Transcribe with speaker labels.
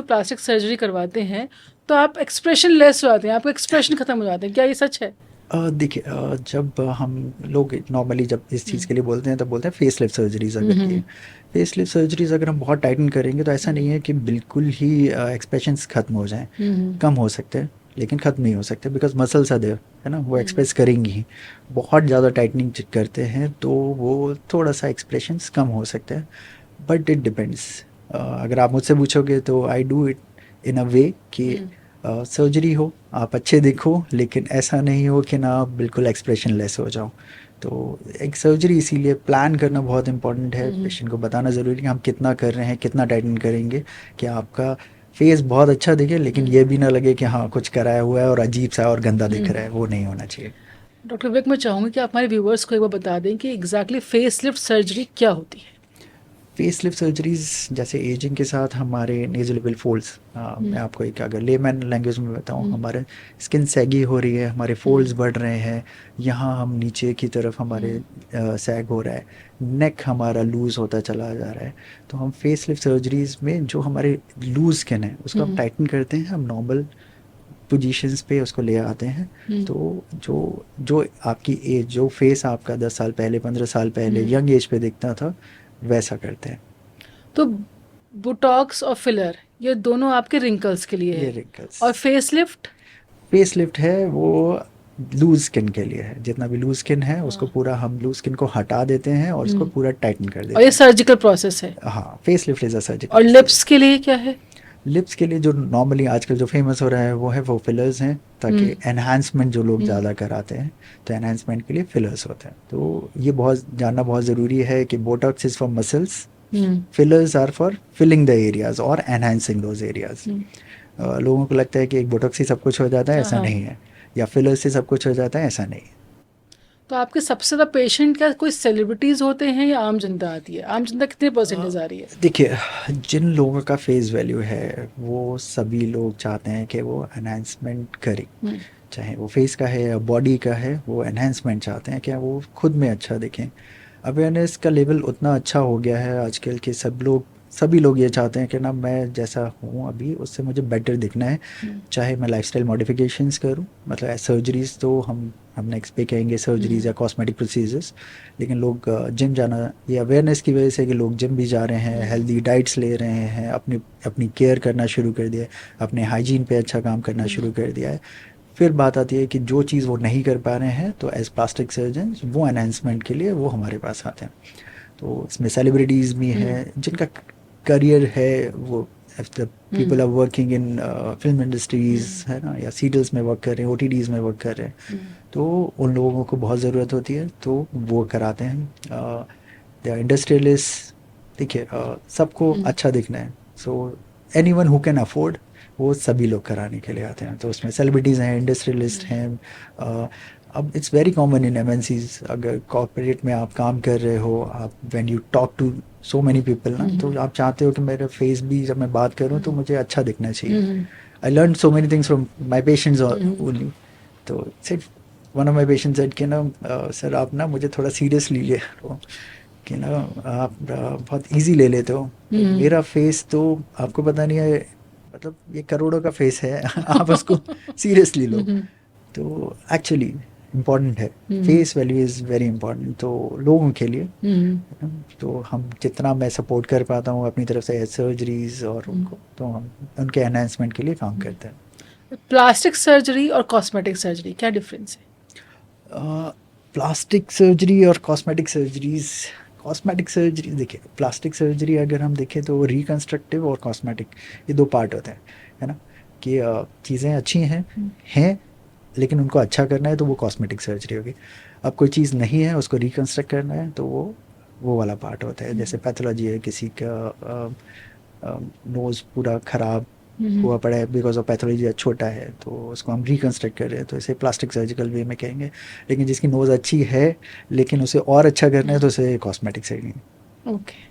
Speaker 1: Plastic surgery करवाते हैं तो आप एक्सप्रेशन लेस हो जाते हैं, आपका एक्सप्रेशन खत्म हो जाते हैं, क्या ये सच है?
Speaker 2: देखिए, जब हम लोग नॉर्मली जब इस चीज़ के लिए बोलते हैं तब बोलते हैं फेस लिफ्ट सर्जरीज अगर की
Speaker 1: हम्म।
Speaker 2: फेस लिफ्ट सर्जरीज अगर हम बहुत टाइटन करेंगे तो ऐसा नहीं
Speaker 1: हम्म।
Speaker 2: है कि बिल्कुल ही एक्सप्रेशंस खत्म हो जाएं।
Speaker 1: हम्म।
Speaker 2: कम हो सकते हैं लेकिन ख़त्म नहीं हो सकते, बिकॉज मसल्स आर देयर, है ना, वो
Speaker 1: हम्म।
Speaker 2: एक्सप्रेस करेंगी ही। बहुत ज़्यादा टाइटनिंग करते हैं तो वो थोड़ा सा एक्सप्रेशंस कम हो सकते हैं, बट इट डिपेंड्स। अगर आप मुझसे पूछोगे तो आई डू इट इन अ वे कि
Speaker 1: हम्म।
Speaker 2: सर्जरी हो, आप अच्छे दिखो, लेकिन ऐसा नहीं हो कि ना आप बिल्कुल एक्सप्रेशन लेस हो जाओ। तो एक सर्जरी इसीलिए प्लान करना बहुत इंपॉर्टेंट है,
Speaker 1: हम्म।
Speaker 2: पेशेंट को बताना ज़रूरी है कि हम कितना कर रहे हैं, कितना टाइटन करेंगे कि आपका फेस बहुत अच्छा दिखे, लेकिन
Speaker 1: हम्म।
Speaker 2: ये भी ना लगे कि हाँ कुछ कराया हुआ है और अजीब सा और गंदा दिख रहा
Speaker 1: हम्म।
Speaker 2: है, वो नहीं होना चाहिए।
Speaker 1: डॉक्टर विवेक, मैं चाहूँगी कि आप हमारे व्यूवर्स को एक बार बता दें कि एग्जैक्टली फेस लिफ्ट सर्जरी क्या होती है।
Speaker 2: फेस लिफ्ट सर्जरीज जैसे एजिंग के साथ हमारे नेज़ल फोल्ड्स, मैं
Speaker 1: हम्म।
Speaker 2: आपको एक अगर लेमैन लैंग्वेज में बताऊँ,
Speaker 1: हम्म।
Speaker 2: हमारे स्किन सैगी हो रही है, हमारे फोल्ड्स
Speaker 1: हम्म।
Speaker 2: बढ़ रहे हैं, यहाँ हम नीचे की तरफ हमारे
Speaker 1: हम्म।
Speaker 2: सैग हो रहा है, नेक हमारा लूज़ होता चला जा रहा है। तो हम फेस लिफ्ट सर्जरीज में जो हमारे लूज स्किन है उसको हम
Speaker 1: हम्म।
Speaker 2: टाइटन करते हैं, हम नॉर्मल पोजीशंस पे उसको ले आते हैं।
Speaker 1: हम्म।
Speaker 2: तो जो जो आपकी एज, जो फेस आपका 10 साल पहले, 15 साल पहले
Speaker 1: हम्म।
Speaker 2: यंग एज पे दिखता था, वैसा करते हैं।
Speaker 1: तो बोटॉक्स और फिलर ये दोनों आपके रिंकल्स के लिए
Speaker 2: ये
Speaker 1: है,
Speaker 2: रिंकल्स।
Speaker 1: और फेस लिफ्ट?
Speaker 2: फेस लिफ्ट है वो लूज स्किन के लिए है, जितना भी लूज स्किन है उसको
Speaker 1: हाँ।
Speaker 2: पूरा हम लूज स्किन को हटा देते हैं और उसको
Speaker 1: हम्म।
Speaker 2: पूरा टाइटन कर
Speaker 1: और ये
Speaker 2: देते हैं।
Speaker 1: सर्जिकल प्रोसेस है।
Speaker 2: हाँ, face lift is a surgical
Speaker 1: और
Speaker 2: प्रोसीजर।
Speaker 1: लिप्स के लिए क्या है?
Speaker 2: लिप्स के लिए जो नॉर्मली आजकल जो फेमस हो रहा है वो है वो फिलर्स हैं, ताकि
Speaker 1: हम्म।
Speaker 2: एनहांसमेंट जो लोग
Speaker 1: हम्म।
Speaker 2: ज़्यादा कराते हैं, तो एनहांसमेंट के लिए फिलर्स होते हैं। तो ये बहुत जानना बहुत ज़रूरी है कि botox is for muscles,
Speaker 1: hmm.
Speaker 2: Fillers are for filling the areas और एनहांसिंग दोज एरियाज।
Speaker 1: हम्म।
Speaker 2: लोगों को लगता है कि एक बोटॉक्स से सब कुछ हो जाता है,
Speaker 1: हाँ,
Speaker 2: ऐसा
Speaker 1: हाँ।
Speaker 2: नहीं है, या फिलर से सब कुछ हो जाता है, ऐसा नहीं है।
Speaker 1: तो आपके सबसे ज़्यादा पेशेंट क्या कोई सेलिब्रिटीज़ होते हैं या आम जनता आती है? आम जनता कितने परसेंटेज आ रही है?
Speaker 2: देखिए, जिन लोगों का फेस वैल्यू है वो सभी लोग चाहते हैं कि वो एनहांसमेंट करें,
Speaker 1: हम्म।
Speaker 2: चाहे वो फेस का है या बॉडी का है, वो एनहांसमेंट चाहते हैं कि वो खुद में अच्छा दिखें। अवेयरनेस का लेवल उतना अच्छा हो गया है आजकल के सभी लोग ये चाहते हैं कि ना मैं जैसा हूँ अभी उससे मुझे बेटर दिखना है।
Speaker 1: हम्म।
Speaker 2: चाहे मैं लाइफस्टाइल मॉडिफिकेशंस करूँ, मतलब सर्जरीज तो हम नेक्स्ट पे कहेंगे सर्जरीज
Speaker 1: हम्म।
Speaker 2: या कॉस्मेटिक प्रोसीजर्स, लेकिन लोग जिम जाना, ये अवेयरनेस की वजह से कि लोग जिम भी जा रहे हैं,
Speaker 1: हम्म।
Speaker 2: हेल्दी डाइट्स ले रहे हैं, अपनी अपनी केयर करना शुरू कर दिया है, अपने हाइजीन पे अच्छा काम करना
Speaker 1: हम्म।
Speaker 2: शुरू कर दिया है। फिर बात आती है कि जो चीज़ वो नहीं कर पा रहे हैं, तो एज प्लास्टिक सर्जन वो एनहेंसमेंट के लिए वो हमारे पास आते हैं। तो इसमें सेलिब्रिटीज़ भी
Speaker 1: हम्म।
Speaker 2: हैं जिनका करियर है वो, the people
Speaker 1: hmm.
Speaker 2: Are working in film industries,
Speaker 1: hmm.
Speaker 2: है ना, या सीरियल्स में वर्क कर रहे हैं, ओटीटीज़ में वर्क कर रहे हैं,
Speaker 1: हम्म।
Speaker 2: तो उन लोगों को बहुत ज़रूरत होती है तो वो कराते हैं। द इंडस्ट्रियलिस्ट, देखिए, सबको
Speaker 1: हम्म।
Speaker 2: अच्छा दिखना है, so any one who can afford वो सभी लोग कराने के लिए आते हैं। तो उसमें सेलिब्रिटीज़ हैं, इंडस्ट्रियलिस्ट
Speaker 1: हम्म।
Speaker 2: हैं। अब it's very common in MNCs, अगर कॉर्पोरेट में आप काम कर रहे हो, आप when you talk to so many people ना, तो
Speaker 1: हम्म।
Speaker 2: आप चाहते हो कि मेरा फेस भी जब मैं बात करूं तो
Speaker 1: हम्म।
Speaker 2: मुझे अच्छा दिखना चाहिए।
Speaker 1: Hmm.
Speaker 2: I learn so many things from my patients
Speaker 1: hmm.
Speaker 2: Only. तो सिर्फ one of my patient said कि ना, सर आप ना मुझे थोड़ा सीरियस लीजिए कि ना आप बहुत इजी ले लेते हो। तो
Speaker 1: हम्म।
Speaker 2: मेरा फेस तो आपको पता नहीं है, मतलब ये करोड़ों का फेस है आप उसको सीरियसली लो।
Speaker 1: हम्म।
Speaker 2: तो एक्चुअली इम्पॉर्टेंट है,
Speaker 1: hmm.
Speaker 2: Face value is very important तो लोगों के लिए।
Speaker 1: हम्म।
Speaker 2: है ना? तो हम जितना मैं सपोर्ट कर पाता हूँ अपनी तरफ से सर्जरीज और उनको, तो हम उनके एनहांसमेंट के लिए काम करते हैं।
Speaker 1: प्लास्टिक सर्जरी और कॉस्मेटिक सर्जरी क्या डिफरेंस है?
Speaker 2: प्लास्टिक सर्जरी और कॉस्मेटिक सर्जरी, देखिए प्लास्टिक सर्जरी अगर हम देखें तो रिकन्स्ट्रक्टिव और कॉस्मेटिक, ये दो पार्ट होते हैं, है ना, कि चीज़ें अच्छी हैं लेकिन उनको अच्छा करना है तो वो कॉस्मेटिक सर्जरी होगी। अब कोई चीज़ नहीं है उसको रिकन्स्ट्रक्ट करना है तो वो वाला पार्ट होता है। जैसे पैथोलॉजी है, किसी का नोज़ पूरा ख़राब
Speaker 1: हम्म।
Speaker 2: हुआ पड़ा है बिकॉज ऑफ पैथोलॉजी छोटा है, तो उसको हम रिकन्स्ट्रक्ट कर रहे हैं, तो इसे प्लास्टिक सर्जिकल वे में कहेंगे। लेकिन जिसकी नोज़ अच्छी है लेकिन उसे और अच्छा करना है तो उसे कॉस्मेटिक सर्जरी।
Speaker 1: ओके।